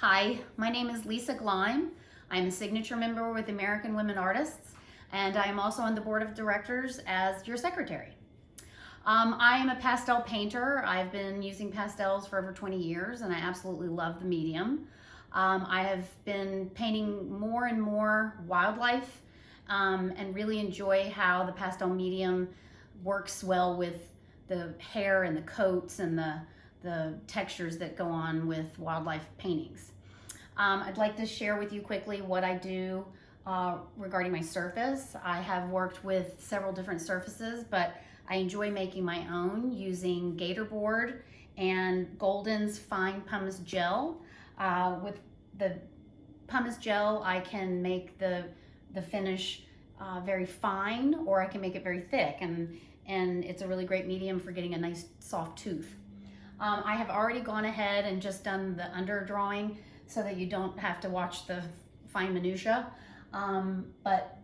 Hi, my name is Lisa Gleim. I'm a signature member with American Women Artists, and I am also on the board of directors as your secretary. I am a pastel painter. I've been using pastels for over 20 years, and I absolutely love the medium. I have been painting more and more wildlife and really enjoy how the pastel medium works well with the hair and the coats and the textures that go on with wildlife paintings. I'd like to share with you quickly what I do regarding my surface. I have worked with several different surfaces, but I enjoy making my own using Gator board and Golden's fine pumice gel. With the pumice gel, I can make the finish very fine, or I can make it very thick, and it's a really great medium for getting a nice soft tooth. I have already gone ahead and just done the under drawing so that you don't have to watch the fine minutia. But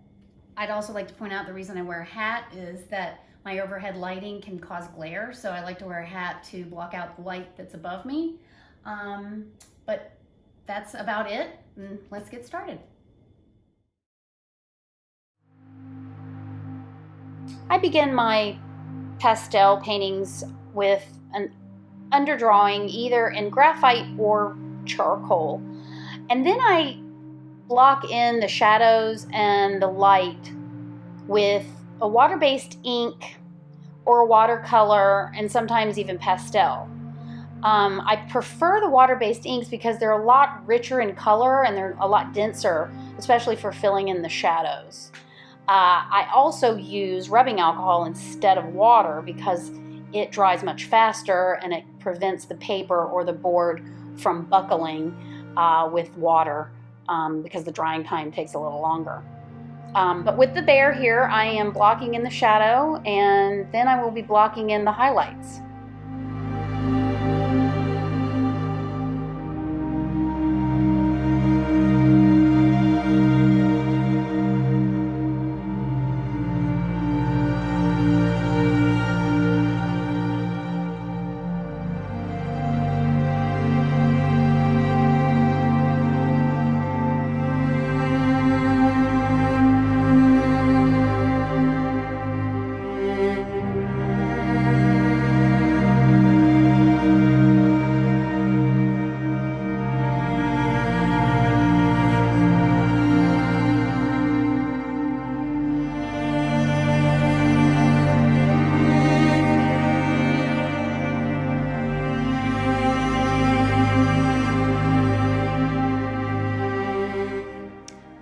I'd also like to point out the reason I wear a hat is that my overhead lighting can cause glare, so I like to wear a hat to block out the light that's above me. But that's about it, and let's get started. I begin my pastel paintings with an underdrawing either in graphite or charcoal, and then I block in the shadows and the light with a water-based ink or a watercolor, and sometimes even pastel. I prefer the water-based inks because they're a lot richer in color and they're a lot denser, especially for filling in the shadows. I also use rubbing alcohol instead of water because it dries much faster and it prevents the paper or the board from buckling with water because the drying time takes a little longer. But with the bear here, I am blocking in the shadow, and then I will be blocking in the highlights.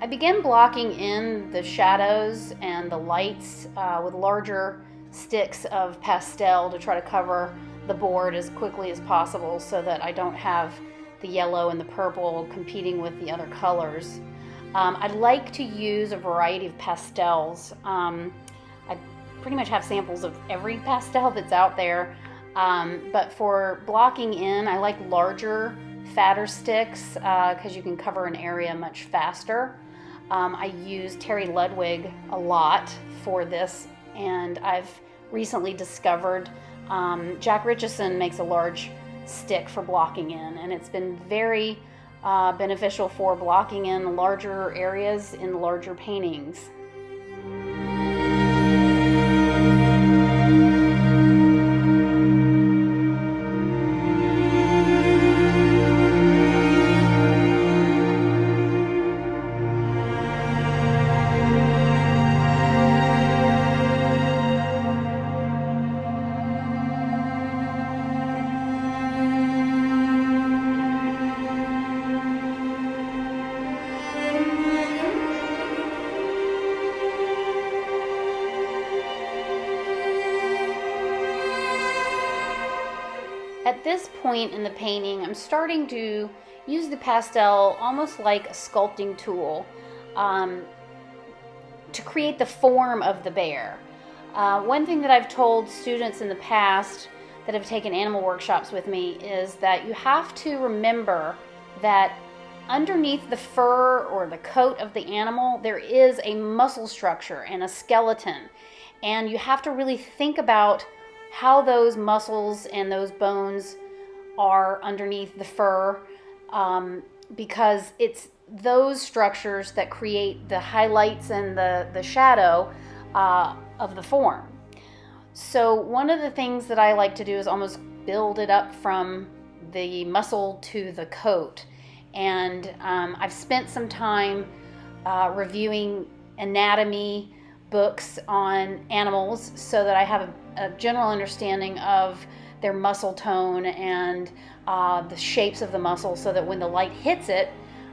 I begin blocking in the shadows and the lights with larger sticks of pastel to try to cover the board as quickly as possible so that I don't have the yellow and the purple competing with the other colors. I'd like to use a variety of pastels. I pretty much have samples of every pastel that's out there, but for blocking in, I like larger, fatter sticks because you can cover an area much faster. I use Terry Ludwig a lot for this, and I've recently discovered Jack Richardson makes a large stick for blocking in, and it's been very beneficial for blocking in larger areas in larger paintings. At this point in the painting, I'm starting to use the pastel almost like a sculpting tool to create the form of the bear. One thing that I've told students in the past that have taken animal workshops with me is that you have to remember that underneath the fur or the coat of the animal, there is a muscle structure and a skeleton. And you have to really think about how those muscles and those bones are underneath the fur because it's those structures that create the highlights and the shadow of the form. So one of the things that I like to do is almost build it up from the muscle to the coat. And I've spent some time reviewing anatomy books on animals so that I have a general understanding of their muscle tone and the shapes of the muscle, so that when the light hits it,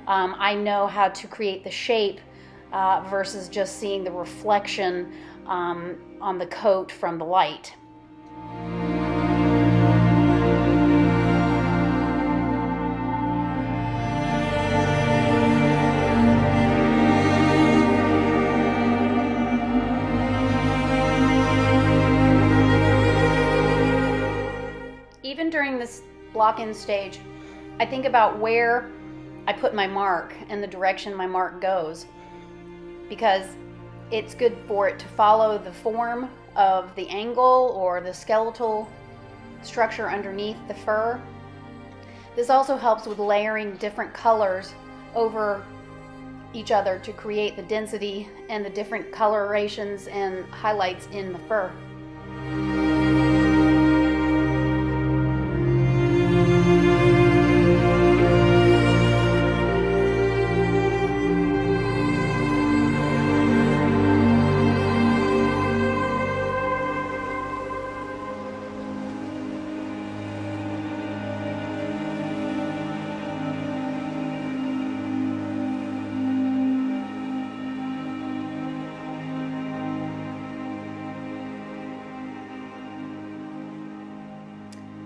I know how to create the shape versus just seeing the reflection on the coat from the light. Even during this block-in stage, I think about where I put my mark and the direction my mark goes, because it's good for it to follow the form of the angle or the skeletal structure underneath the fur. This also helps with layering different colors over each other to create the density and the different colorations and highlights in the fur.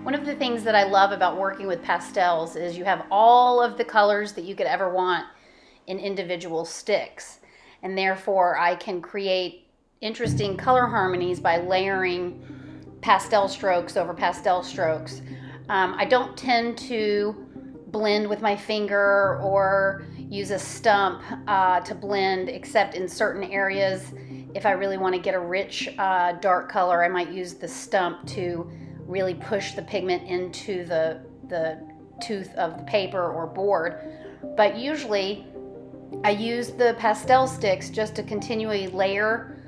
One of the things that I love about working with pastels is you have all of the colors that you could ever want in individual sticks. And therefore I can create interesting color harmonies by layering pastel strokes over pastel strokes. I don't tend to blend with my finger or use a stump to blend, except in certain areas. If I really want to get a rich dark color, I might use the stump to really push the pigment into the tooth of the paper or board. But usually I use the pastel sticks just to continually layer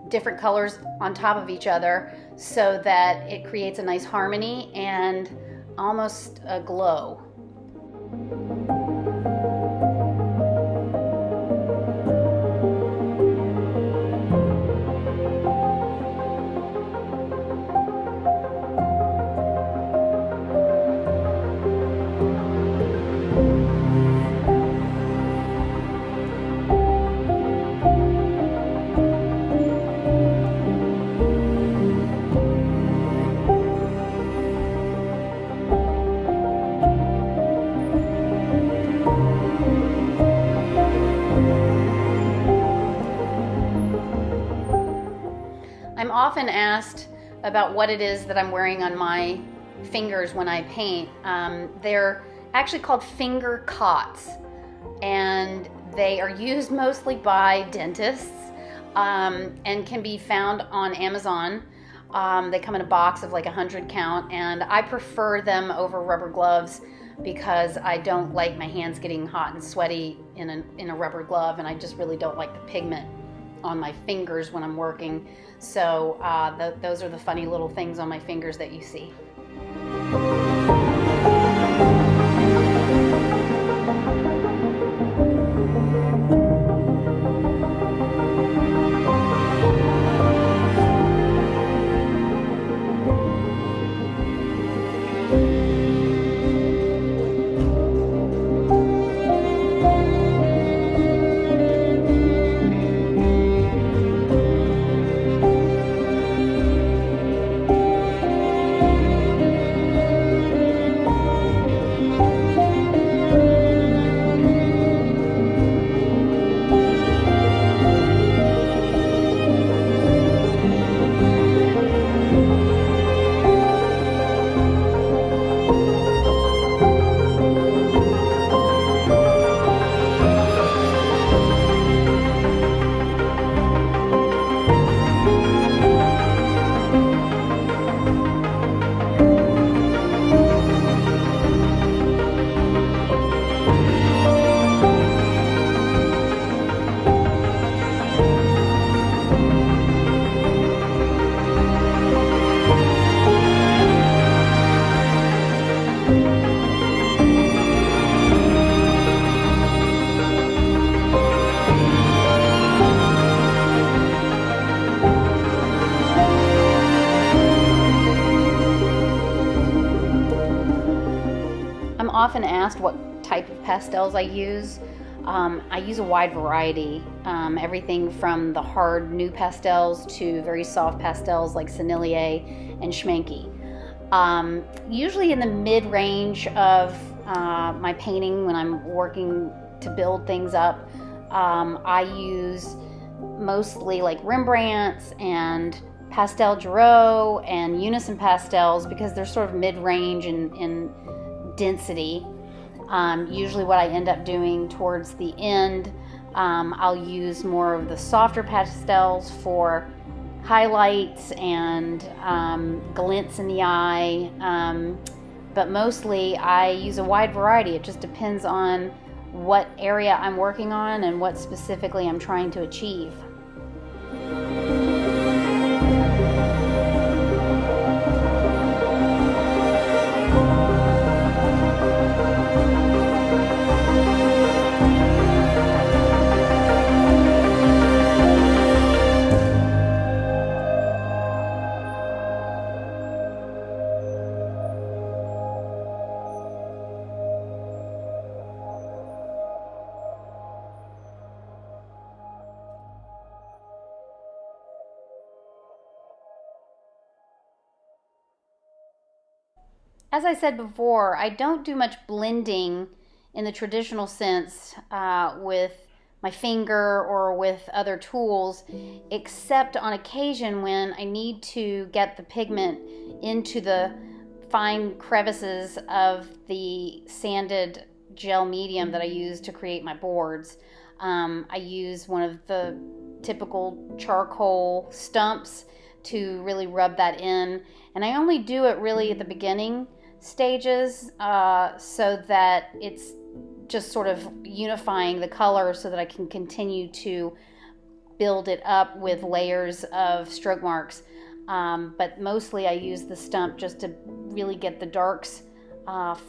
different colors on top of each other, so that it creates a nice harmony and almost a glow. I'm often asked about what it is that I'm wearing on my fingers when I paint. They're actually called finger cots, and they are used mostly by dentists and can be found on Amazon. They come in a box of like 100 count, and I prefer them over rubber gloves because I don't like my hands getting hot and sweaty in a rubber glove, and I just really don't like the pigment on my fingers when I'm working. So those are the funny little things on my fingers that you see. often asked what type of pastels I use. I use a wide variety, everything from the hard nude pastels to very soft pastels like Sennelier and Schmanke. Usually in the mid-range of my painting when I'm working to build things up, I use mostly like Rembrandts and Pastel Giraud and Unison pastels because they're sort of mid-range in density. Usually what I end up doing towards the end, I'll use more of the softer pastels for highlights and glints in the eye, but mostly I use a wide variety. It just depends on what area I'm working on and what specifically I'm trying to achieve. As I said before, I don't do much blending in the traditional sense with my finger or with other tools, except on occasion when I need to get the pigment into the fine crevices of the sanded gel medium that I use to create my boards. I use one of the typical charcoal stumps to really rub that in, and I only do it really at the beginning stages so that it's just sort of unifying the color so that I can continue to build it up with layers of stroke marks. But mostly I use the stump just to really get the darks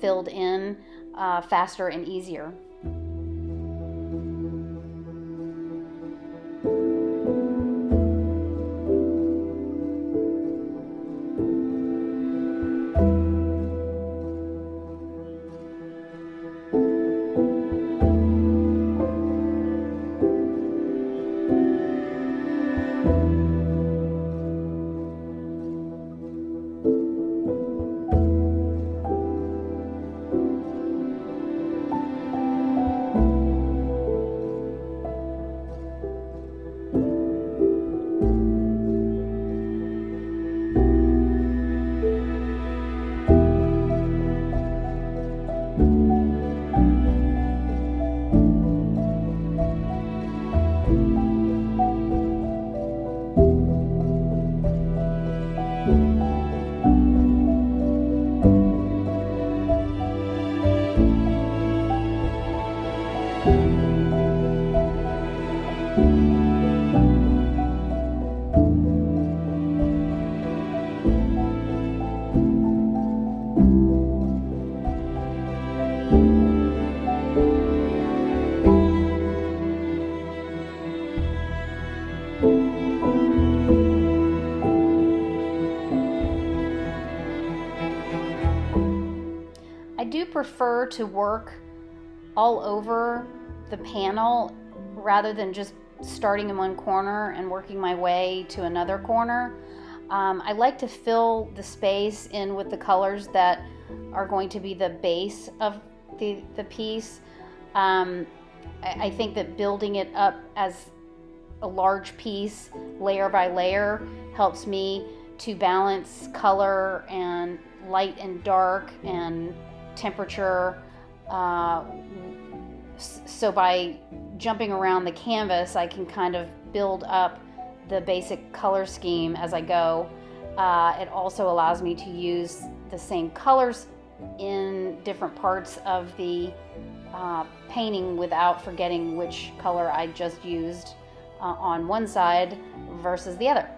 filled in faster and easier. I do prefer to work all over the panel rather than just starting in one corner and working my way to another corner. I like to fill the space in with the colors that are going to be the base of the piece. I think that building it up as a large piece, layer by layer, helps me to balance color and light and dark and temperature. So by jumping around the canvas, I can kind of build up the basic color scheme as I go. It also allows me to use the same colors in different parts of the painting without forgetting which color I just used on one side versus the other.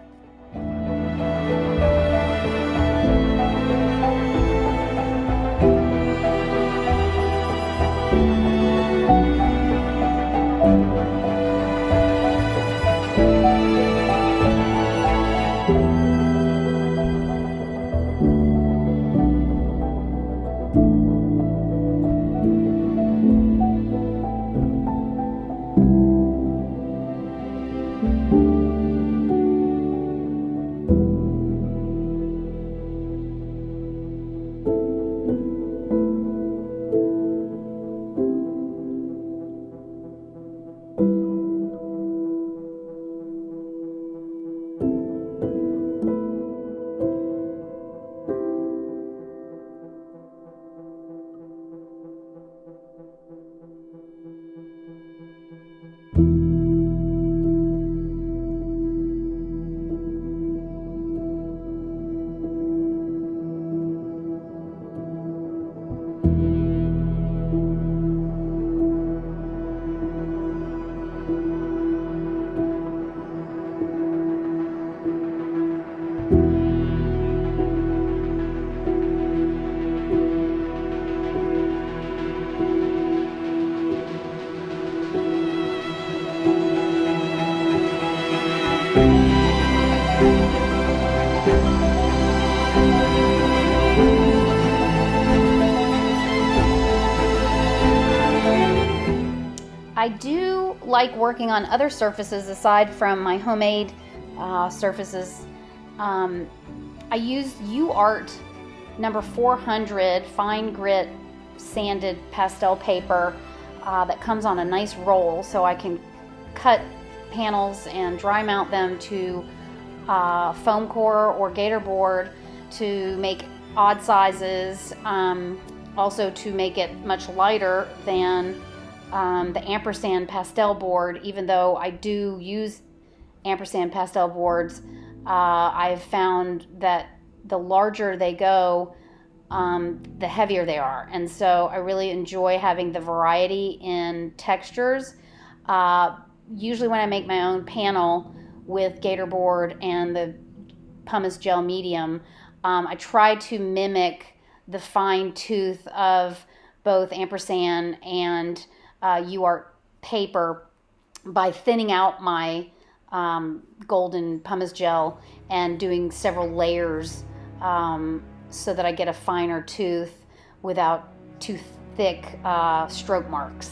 I do like working on other surfaces aside from my homemade surfaces. I use UArt number 400 fine grit sanded pastel paper that comes on a nice roll, so I can cut panels and dry mount them to foam core or gator board to make odd sizes, also to make it much lighter than the ampersand pastel board. Even though I do use ampersand pastel boards, I've found that the larger they go, the heavier they are. And so I really enjoy having the variety in textures. Usually when I make my own panel with gator board and the pumice gel medium, I try to mimic the fine tooth of both ampersand and UArt paper by thinning out my golden pumice gel and doing several layers so that I get a finer tooth without too thick stroke marks.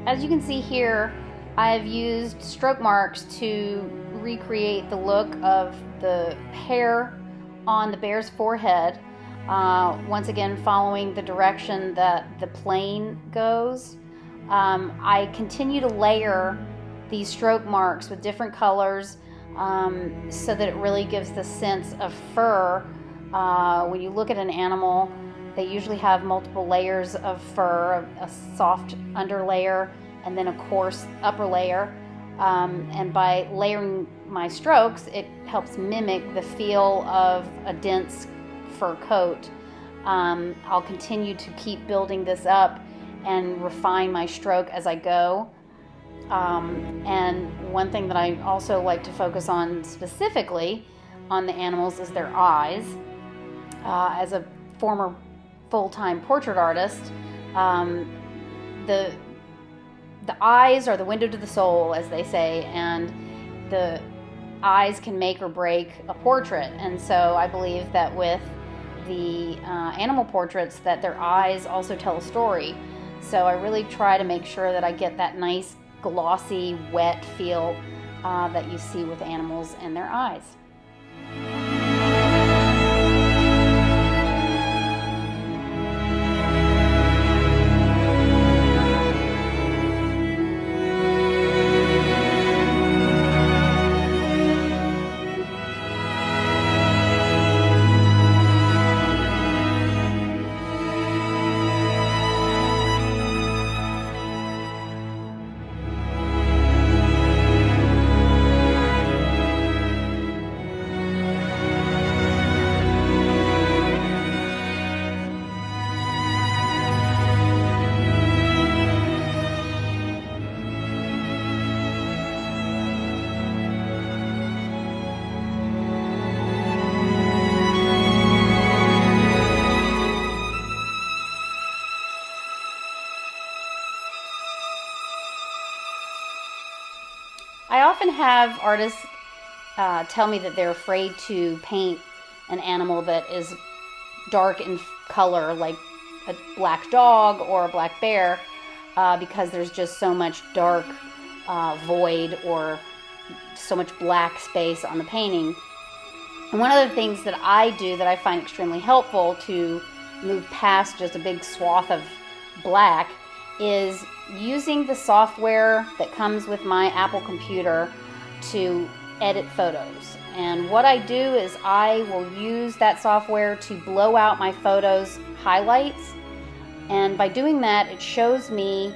As you can see here, I've used stroke marks to recreate the look of the hair on the bear's forehead, once again following the direction that the plane goes. I continue to layer these stroke marks with different colors so that it really gives the sense of fur. When you look at an animal, they usually have multiple layers of fur, a soft underlayer and then a coarse upper layer. And by layering my strokes, it helps mimic the feel of a dense fur coat. I'll continue to keep building this up and refine my stroke as I go. And one thing that I also like to focus on specifically on the animals is their eyes. As a former full-time portrait artist, the eyes are the window to the soul, as they say, and the eyes can make or break a portrait. And so I believe that with the animal portraits, that their eyes also tell a story. So I really try to make sure that I get that nice glossy, wet feel that you see with animals and their eyes. I often have artists tell me that they're afraid to paint an animal that is dark in color, like a black dog or a black bear, because there's just so much dark void or so much black space on the painting. And one of the things that I do that I find extremely helpful to move past just a big swath of black is using the software that comes with my Apple computer to edit photos. And what I do is I will use that software to blow out my photos' highlights. And by doing that, it shows me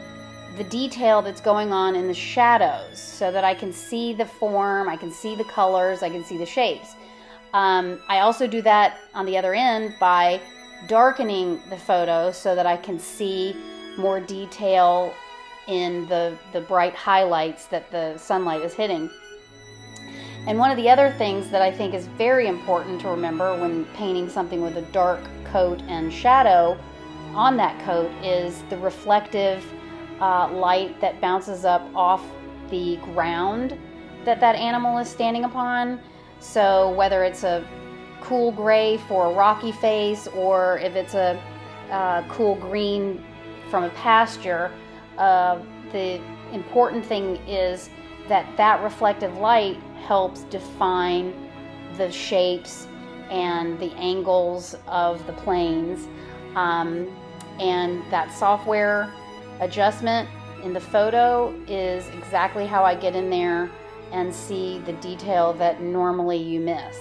the detail that's going on in the shadows so that I can see the form, I can see the colors, I can see the shapes. I also do that on the other end by darkening the photo so that I can see more detail in the bright highlights that the sunlight is hitting. And one of the other things that I think is very important to remember when painting something with a dark coat and shadow on that coat is the reflective light that bounces up off the ground that animal is standing upon. So whether it's a cool gray for a rocky face, or if it's a cool green from a pasture, the important thing is that reflective light helps define the shapes and the angles of the planes, and that software adjustment in the photo is exactly how I get in there and see the detail that normally you miss.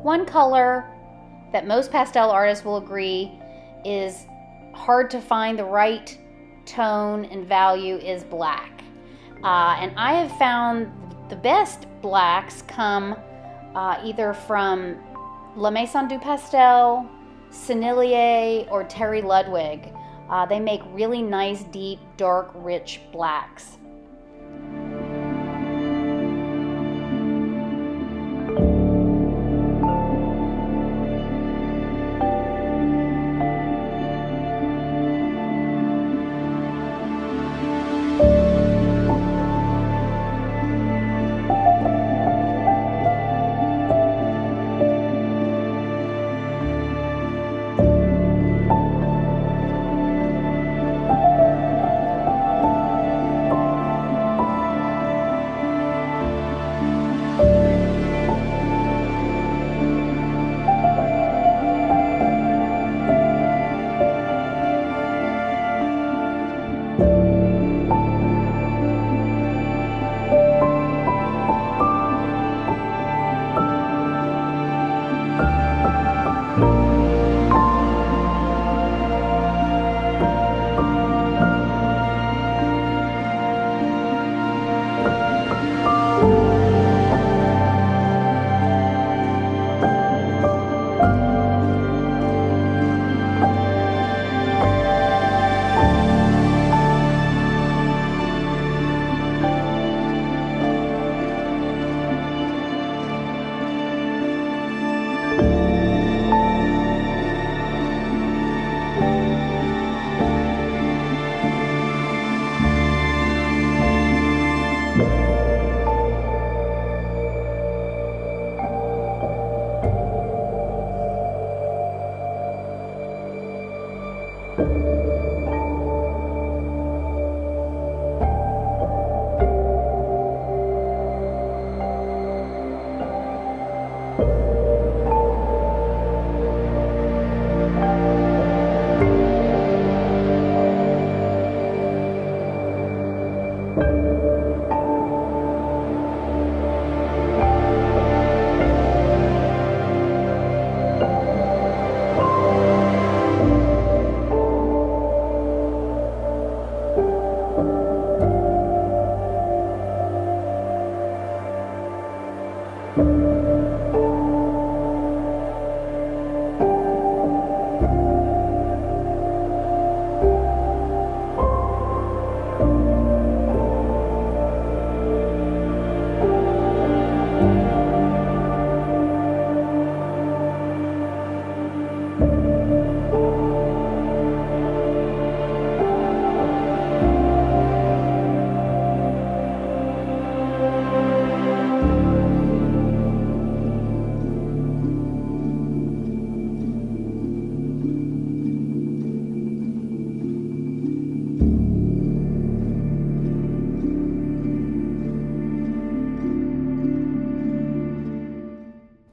One color that most pastel artists will agree is hard to find the right tone and value is black. And I have found the best blacks come either from La Maison du Pastel, Sennelier, or Terry Ludwig. They make really nice, deep, dark, rich blacks.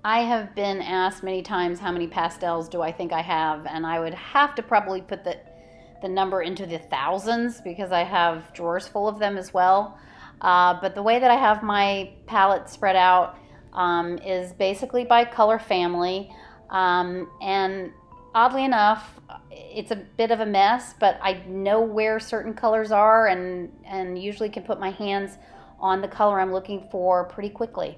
I have been asked many times how many pastels do I think I have, and I would have to probably put the number into the thousands because I have drawers full of them as well. But the way that I have my palette spread out is basically by color family. And oddly enough, it's a bit of a mess, but I know where certain colors are and usually can put my hands on the color I'm looking for pretty quickly.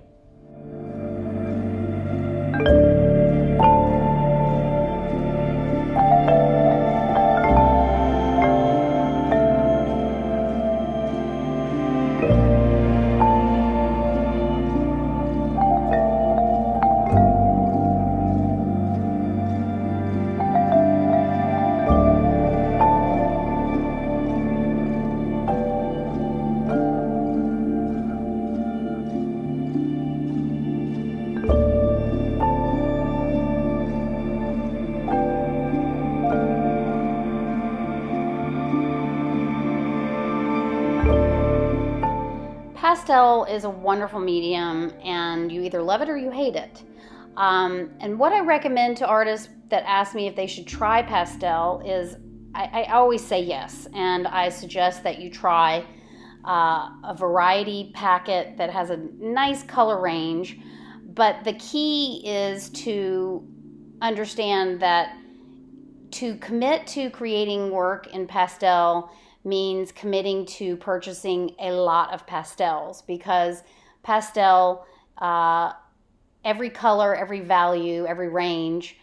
Pastel is a wonderful medium, and you either love it or you hate it. And what I recommend to artists that ask me if they should try pastel is I always say yes, and I suggest that you try a variety packet that has a nice color range. But the key is to understand that to commit to creating work in pastel means committing to purchasing a lot of pastels, because pastel, every color, every value, every range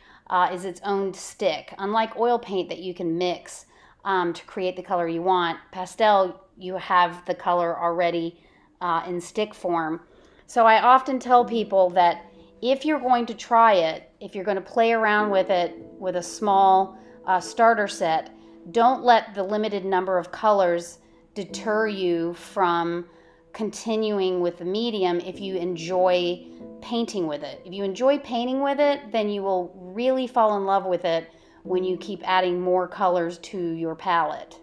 is its own stick. Unlike oil paint that you can mix to create the color you want, pastel, you have the color already in stick form. So I often tell people that if you're going to try it, if you're going to play around with it with a small starter set, don't let the limited number of colors deter you from continuing with the medium if you enjoy painting with it. If you enjoy painting with it, then you will really fall in love with it when you keep adding more colors to your palette.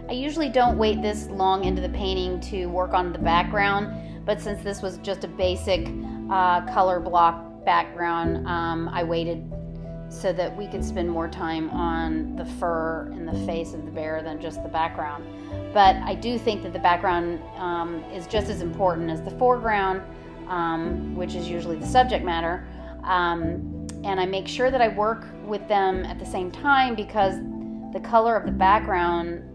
I usually don't wait this long into the painting to work on the background, but since this was just a basic color block background, I waited so that we could spend more time on the fur and the face of the bear than just the background. But I do think that the background is just as important as the foreground, which is usually the subject matter. And I make sure that I work with them at the same time because the color of the background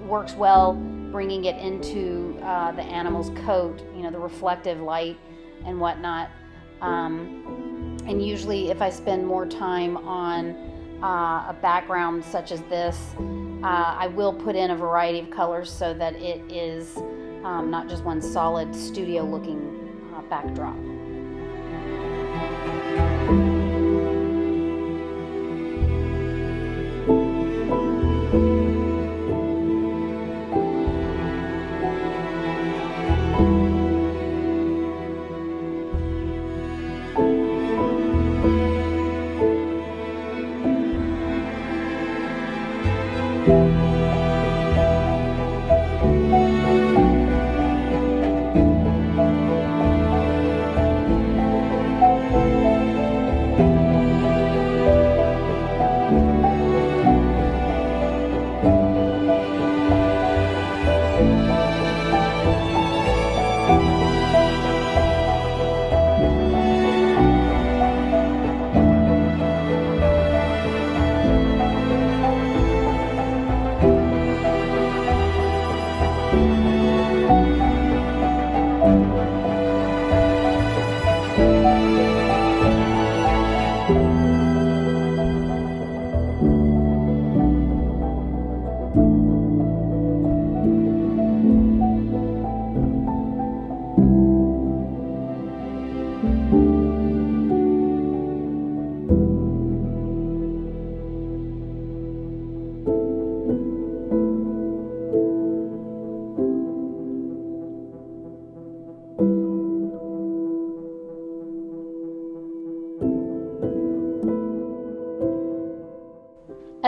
works well bringing it into the animal's coat, the reflective light and whatnot. And usually if I spend more time on a background such as this, I will put in a variety of colors so that it is not just one solid studio looking backdrop.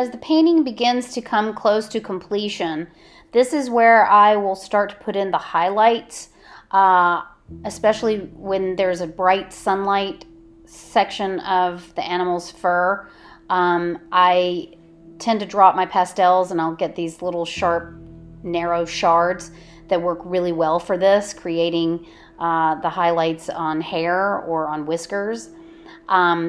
as the painting begins to come close to completion, this is where I will start to put in the highlights, especially when there's a bright sunlight section of the animal's fur. I tend to drop my pastels and I'll get these little sharp, narrow shards that work really well for this, creating the highlights on hair or on whiskers.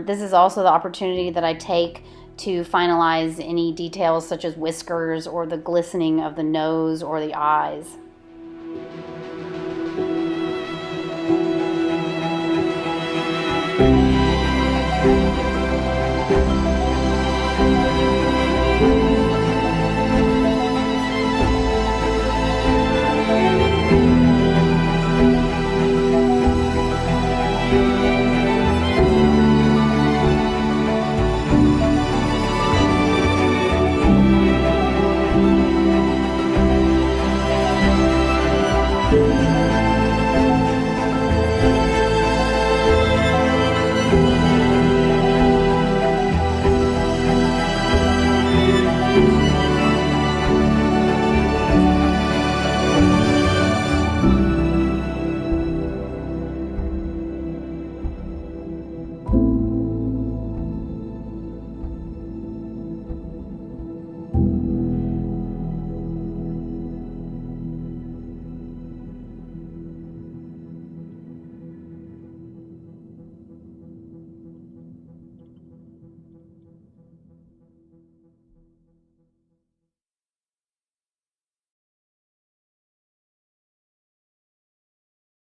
This is also the opportunity that I take to finalize any details such as whiskers or the glistening of the nose or the eyes.